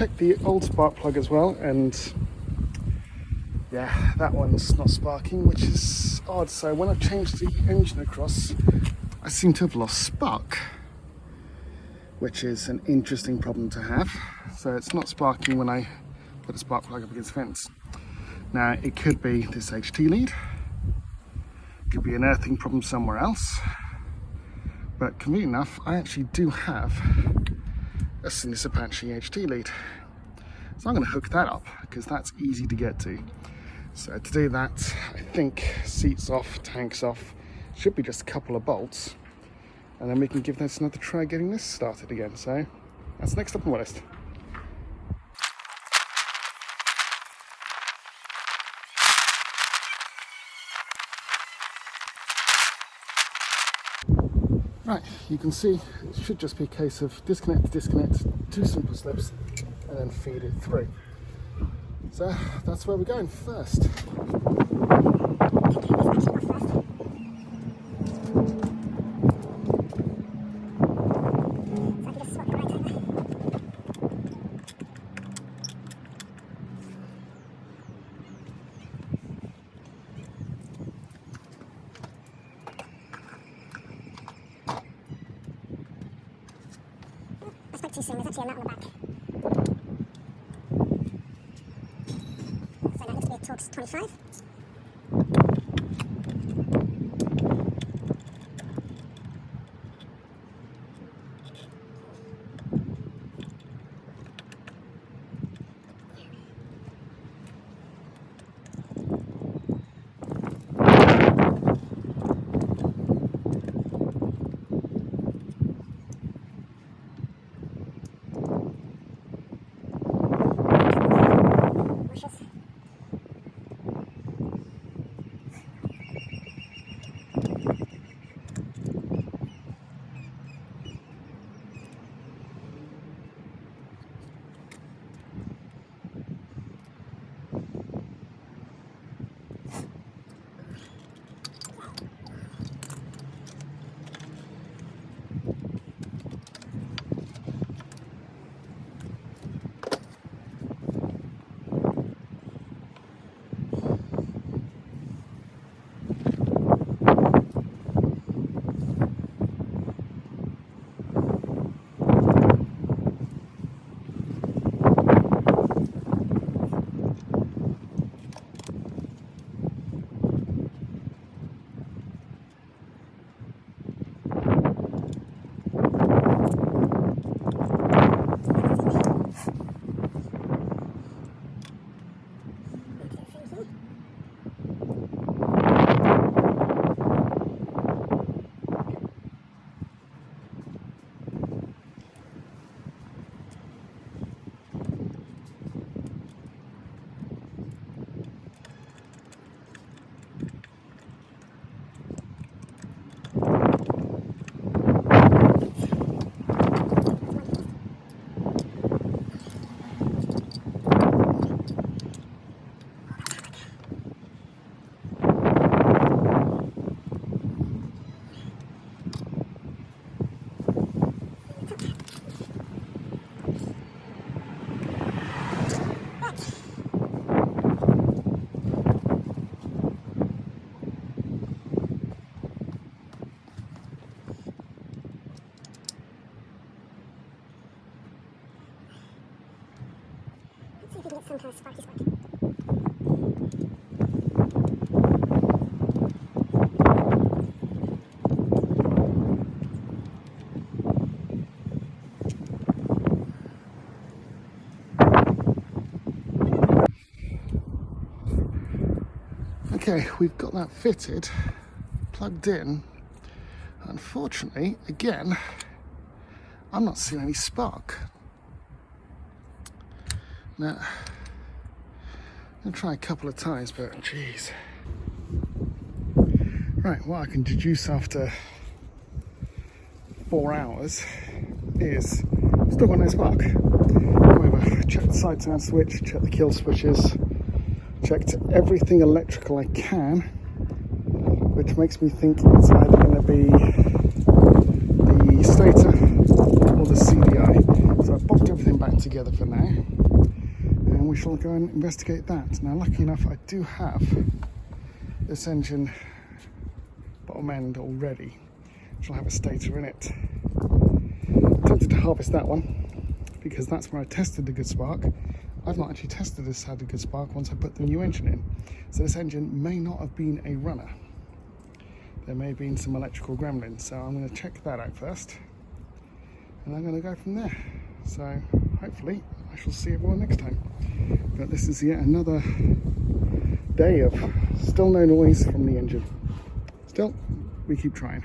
checked the old spark plug as well, and yeah, that one's not sparking, which is odd. So when I've changed the engine across, I seem to have lost spark, which is an interesting problem to have. So it's not sparking when I put a spark plug up against the fence. Now it could be this HT lead, it could be an earthing problem somewhere else, but convenient enough, I actually do have a Sinus Apache HT lead. So I'm going to hook that up because that's easy to get to. So to do that, I think seats off, tanks off, should be just a couple of bolts, and then we can give this another try getting this started again. So that's next up on my list. Right, you can see it should just be a case of disconnect, 2 simple slips, and then feed it through. So that's where we're going first. Too soon, there's actually a nut on the back. So that looks to be a Torx 25. Some kind of sparky spark. Okay, we've got that fitted, plugged in. Unfortunately, again, I'm not seeing any spark. Now, I'm going to try a couple of times, but geez. Right, what I can deduce after 4 hours is still got no spark. However, check the side turn switch, check the kill switches, checked everything electrical I can, which makes me think it's either going to be the stator or the CDI. So I popped everything back together for now, and we shall go and investigate that. Now, lucky enough, I do have this engine bottom end already, which will have a stator in it. I'm tempted to harvest that one because that's where I tested the good spark. I've not actually tested this had a good spark once I put the new engine in. So this engine may not have been a runner. There may have been some electrical gremlins, so I'm going to check that out first, and I'm going to go from there. So hopefully I shall see everyone next time. But this is yet another day of still no noise from the engine. Still, we keep trying.